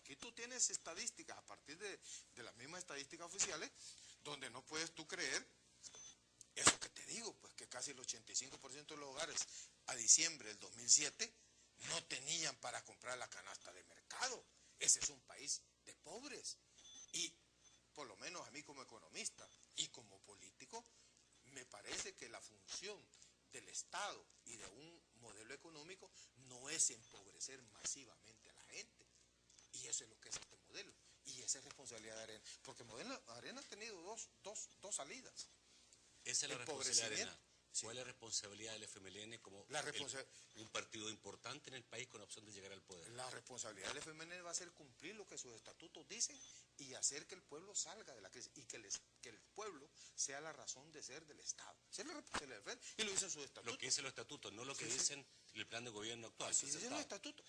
aquí tú tienes estadísticas a partir de las mismas estadísticas oficiales, donde no puedes tú creer eso que te digo, pues que casi el 85% de los hogares a diciembre del 2007 no tenían para comprar la canasta de mercado. Ese es un país de pobres. Y por lo menos a mí como economista y como político, me parece que la función del Estado y de un modelo económico no es empobrecer masivamente a la gente. Y eso es lo que es este modelo. Y esa es responsabilidad de Arena. Porque el modelo Arena ha tenido dos salidas. Esa es la responsabilidad de Arena. Sí. ¿Cuál es la responsabilidad del FMLN como un partido importante en el país con opción de llegar al poder? La responsabilidad del FMLN va a ser cumplir lo que sus estatutos dicen y hacer que el pueblo salga de la crisis y que el pueblo sea la razón de ser del Estado. Esa es la responsabilidad del FMLN y lo dicen sus estatutos. Lo que dicen los estatutos, no lo que dicen el plan de gobierno actual. Así dicen los estatutos.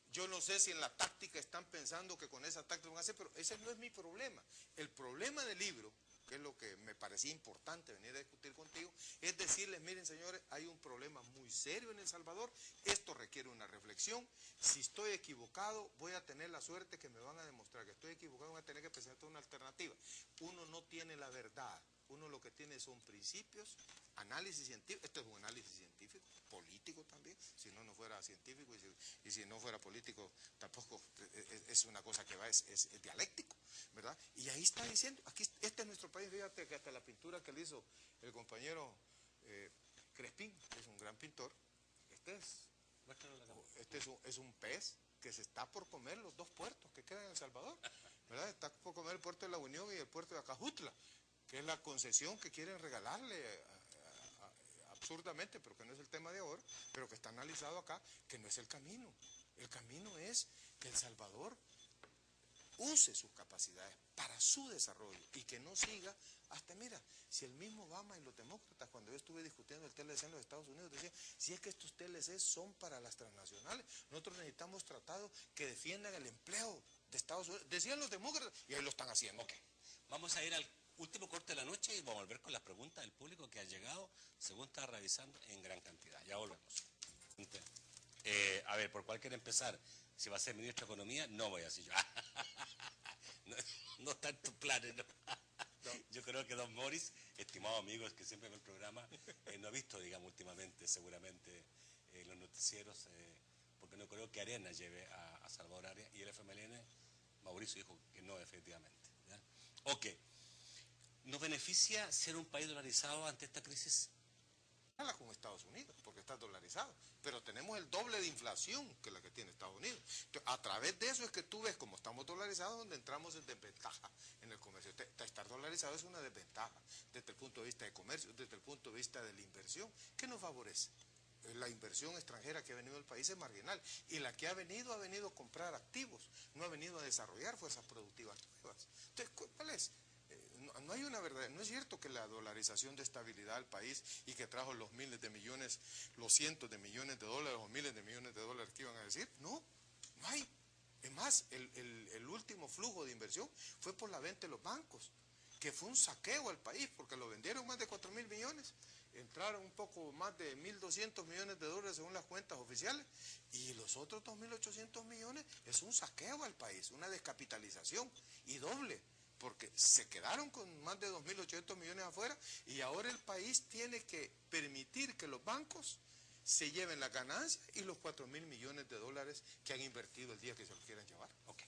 Yo no sé si en la táctica están pensando que con esa táctica van a hacer, pero ese no es mi problema. El problema del libro, que es lo que me parecía importante venir a discutir contigo, es decirles, miren señores, hay un problema muy serio en El Salvador, esto requiere una reflexión, si estoy equivocado voy a tener la suerte que me van a demostrar que estoy equivocado, voy a tener que presentar una alternativa. Uno no tiene la verdad, uno lo que tiene son principios, análisis científico, esto es un análisis científico, político también, si no, no fuera científico y si no fuera político tampoco es una cosa que va, es dialéctico, ¿verdad? Y ahí está diciendo, aquí este es nuestro país, fíjate que hasta la pintura que le hizo el compañero Crespín, que es un gran pintor, es un pez que se está por comer los dos puertos que quedan en El Salvador, ¿verdad? Está por comer el puerto de La Unión y el puerto de Acajutla, que es la concesión que quieren regalarle absurdamente, pero que no es el tema de ahora, pero que está analizado acá, que no es el camino. El camino es que El Salvador use sus capacidades para su desarrollo y que no siga hasta, mira, si el mismo Obama y los demócratas, cuando yo estuve discutiendo el TLC en los Estados Unidos, decían, si es que estos TLC son para las transnacionales, nosotros necesitamos tratados que defiendan el empleo de Estados Unidos, decían los demócratas, y ahí lo están haciendo. Ok, vamos a ir al último corte de la noche y vamos a volver con las preguntas del público que ha llegado, según está revisando, en gran cantidad. Ya volvemos. A ver, ¿por cuál quiere empezar? Si va a ser ministro de Economía, no voy a decir yo. No está en tus planes, ¿no? Yo creo que don Morris, estimado amigo, que siempre ve el programa, no ha visto, digamos, últimamente, seguramente, los noticieros, porque no creo que Arena lleve a Salvador Arias, y el FMLN, Mauricio dijo que no, efectivamente. ¿Ya? Ok. ¿Nos beneficia ser un país dolarizado ante esta crisis? Con Estados Unidos, porque está dolarizado, pero tenemos el doble de inflación que la que tiene Estados Unidos. Entonces, a través de eso es que tú ves como estamos dolarizados, donde entramos en desventaja en el comercio. Estar dolarizado es una desventaja desde el punto de vista de comercio, desde el punto de vista de la inversión. ¿Qué nos favorece? La inversión extranjera que ha venido al país es marginal, y la que ha venido a comprar activos, no ha venido a desarrollar fuerzas productivas nuevas. Entonces, ¿cuál es? No hay una verdad, no es cierto que la dolarización de estabilidad al país y que trajo los miles de millones, los cientos de millones de dólares o miles de millones de dólares que iban a decir, no hay. Es más, el último flujo de inversión fue por la venta de los bancos, que fue un saqueo al país, porque lo vendieron más de 4.000 millones, entraron un poco más de 1.200 millones de dólares según las cuentas oficiales, y los otros 2.800 millones es un saqueo al país, una descapitalización, y doble, porque se quedaron con más de 2.800 millones afuera, y ahora el país tiene que permitir que los bancos se lleven la ganancia y los 4.000 millones de dólares que han invertido el día que se los quieran llevar. Ok.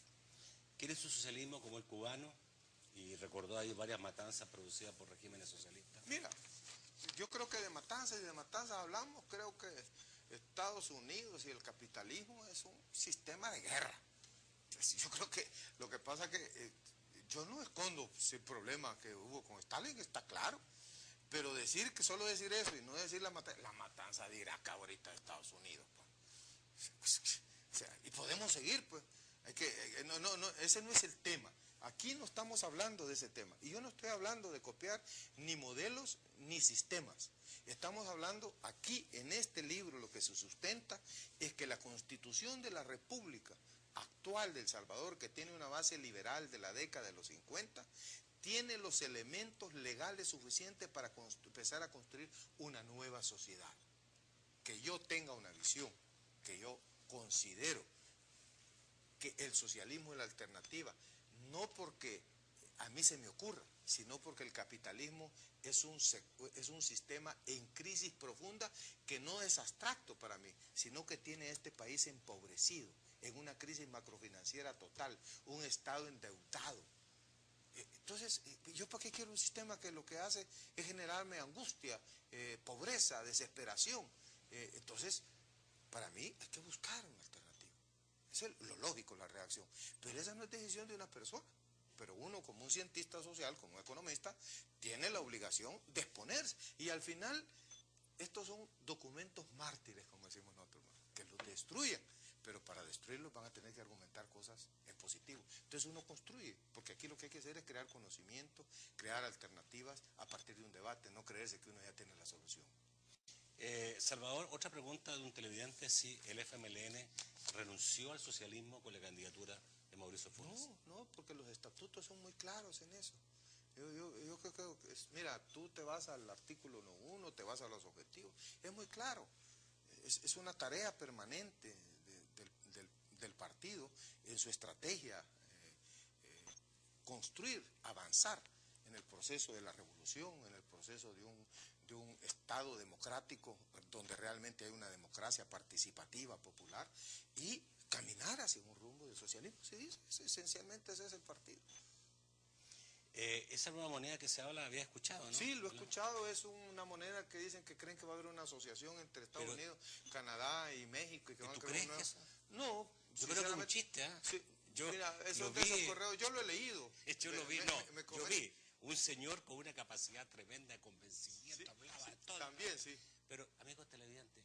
¿Quiere su socialismo como el cubano? Y recordó ahí varias matanzas producidas por regímenes socialistas. Mira, yo creo que de matanzas hablamos, creo que Estados Unidos y el capitalismo es un sistema de guerra. Yo creo que lo que pasa es que yo no escondo el problema que hubo con Stalin, está claro, pero solo decir eso y no decir la matanza de Irak ahorita de Estados Unidos, pues. O sea, y podemos seguir, pues. Ese no es el tema. Aquí no estamos hablando de ese tema. Y yo no estoy hablando de copiar ni modelos ni sistemas. Estamos hablando aquí, en este libro, lo que se sustenta es que la Constitución de la República actual de El Salvador, que tiene una base liberal de la década de los 50, tiene los elementos legales suficientes para empezar a construir una nueva sociedad. Que yo tenga una visión, que yo considero que el socialismo es la alternativa, no porque a mí se me ocurra, sino porque el capitalismo es un sistema en crisis profunda que no es abstracto para mí, sino que tiene este país empobrecido, en una crisis macrofinanciera total, un Estado endeudado. Entonces, ¿yo para qué quiero un sistema que lo que hace es generarme angustia, pobreza, desesperación? Entonces, para mí hay que buscar una alternativa. Eso es lo lógico, la reacción. Pero esa no es decisión de una persona. Pero uno, como un cientista social, como un economista, tiene la obligación de exponerse. Y al final, estos son documentos mártires, como decimos nosotros, que los destruyen. Pero para destruirlos van a tener que argumentar cosas en positivo. Entonces uno construye, porque aquí lo que hay que hacer es crear conocimiento, crear alternativas a partir de un debate, no creerse que uno ya tiene la solución. Salvador, otra pregunta de un televidente, si el FMLN renunció al socialismo con la candidatura de Mauricio Funes. No, porque los estatutos son muy claros en eso. Yo creo que, mira, tú te vas al artículo 1, te vas a los objetivos, es muy claro, es una tarea permanente del partido en su estrategia, construir, avanzar en el proceso de la revolución, en el proceso de un Estado democrático donde realmente hay una democracia participativa, popular, y caminar hacia un rumbo del socialismo. Se dice, esencialmente ese es el partido. Esa nueva moneda que se habla, había escuchado, ¿no? Sí, lo he escuchado, es una moneda que dicen que creen que va a haber una asociación entre Estados Unidos, Canadá y México. Y que ¿Y van tú a crear crees que eso? No, yo creo que es un chiste, ¿eh? Sí, yo mira, esos correos, yo lo he leído. Yo lo vi, yo vi un señor con una capacidad tremenda de convencimiento, sí, hablaba de todo. También, sí. Pero, amigos televidentes,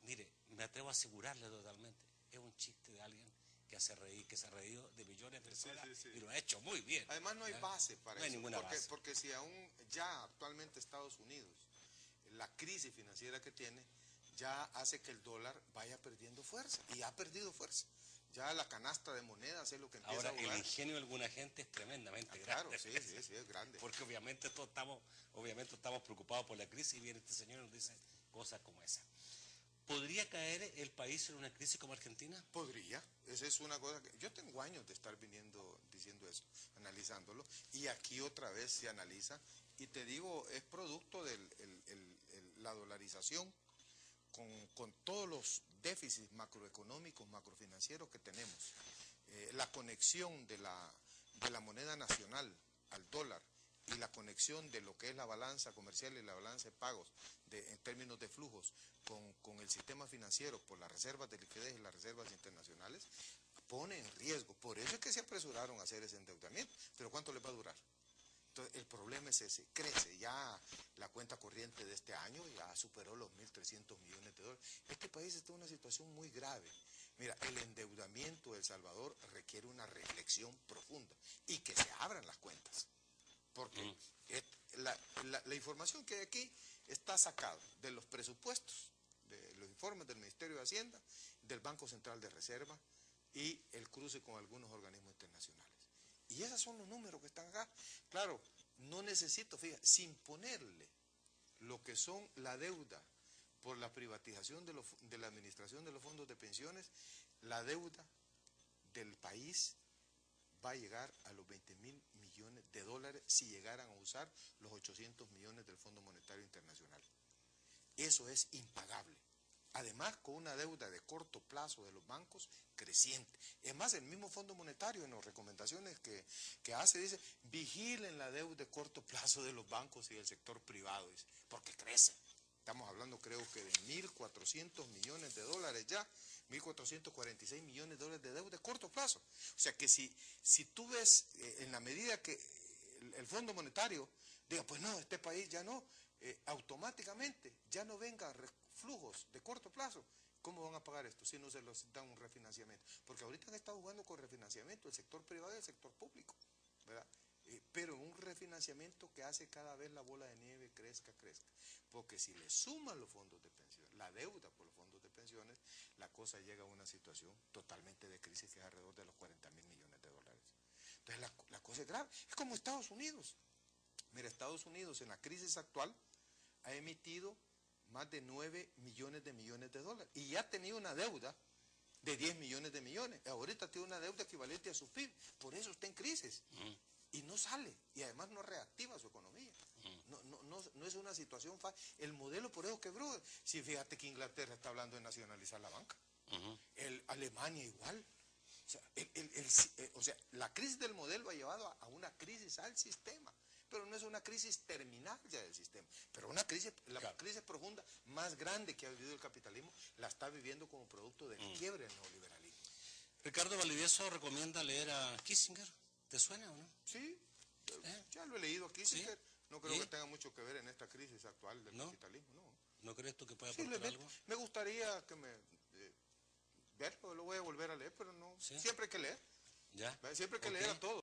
mire, me atrevo a asegurarle totalmente, es un chiste de alguien que se ha reído de millones de personas, sí. Y lo ha hecho muy bien. Además no hay base para eso. No hay ninguna base. Porque si aún ya actualmente Estados Unidos, la crisis financiera que tiene, ya hace que el dólar vaya perdiendo fuerza, y ha perdido fuerza. Ya la canasta de monedas es lo que empieza ahora, a jugar. El ingenio de alguna gente es tremendamente grande. Claro, sí, es grande. Porque obviamente todos estamos preocupados por la crisis y viene este señor y nos dice cosas como esa. ¿Podría caer el país en una crisis como Argentina? Podría. Esa es una cosa que yo tengo años de estar diciendo eso, analizándolo, y aquí otra vez se analiza, y te digo, es producto de la dolarización, con todos los déficits macroeconómicos, macrofinancieros que tenemos, la conexión de la moneda nacional al dólar, y la conexión de lo que es la balanza comercial y la balanza de pagos en términos de flujos con el sistema financiero por las reservas de liquidez y las reservas internacionales, pone en riesgo. Por eso es que se apresuraron a hacer ese endeudamiento. Pero ¿cuánto les va a durar? Entonces, el problema es ese, crece. Ya la cuenta corriente de este año ya superó los 1.300 millones de dólares. Este país está en una situación muy grave. Mira, el endeudamiento de El Salvador requiere una reflexión profunda y que se abran las cuentas. Porque la información que hay aquí está sacada de los presupuestos, de los informes del Ministerio de Hacienda, del Banco Central de Reserva y el cruce con algunos organismos internacionales. Y esos son los números que están acá. Claro, no necesito, fíjate, sin ponerle lo que son la deuda por la privatización de la administración de los fondos de pensiones, la deuda del país va a llegar a los 20.000 millones de dólares si llegaran a usar los 800 millones del Fondo Monetario Internacional. Eso es impagable. Además, con una deuda de corto plazo de los bancos creciente. Es más, el mismo Fondo Monetario en las recomendaciones que hace dice, vigilen la deuda de corto plazo de los bancos y del sector privado, dice, porque crece. Estamos hablando, creo que de 1.400 millones de dólares ya, 1.446 millones de dólares de deuda de corto plazo. O sea que si tú ves en la medida que el Fondo Monetario diga, pues no, este país ya no, automáticamente ya no venga flujos de corto plazo, ¿cómo van a pagar esto si no se les da un refinanciamiento? Porque ahorita han estado jugando con refinanciamiento el sector privado y el sector público, ¿verdad? Pero un refinanciamiento que hace cada vez la bola de nieve crezca. Porque si le suman los fondos de pensiones, la deuda por los fondos de pensiones, la cosa llega a una situación totalmente de crisis que es alrededor de los 40.000 millones de dólares. Entonces la cosa es grave. Es como Estados Unidos. Mira, Estados Unidos en la crisis actual ha emitido más de 9 millones de dólares y ya ha tenido una deuda de 10 millones de millones. Ahorita tiene una deuda equivalente a su PIB. Por eso está en crisis. Y no sale. Y además no reactiva su economía. No es una situación fácil. El modelo por eso quebró. Si fíjate que Inglaterra está hablando de nacionalizar la banca. Alemania igual. O sea, la crisis del modelo ha llevado a una crisis al sistema. Pero no es una crisis terminal ya del sistema. Pero una crisis, crisis profunda más grande que ha vivido el capitalismo, la está viviendo como producto del quiebre del neoliberalismo. Ricardo Valdivieso recomienda leer a Kissinger. ¿Te suena o no? Sí, ya lo he leído a Kissinger. ¿Sí? No creo que tenga mucho que ver en esta crisis actual del capitalismo, ¿no? ¿No crees tú que pueda aportar algo? Me gustaría que verlo, lo voy a volver a leer, pero no. ¿Sí? Siempre hay que leer. ¿Ya? Siempre hay que leer a todos.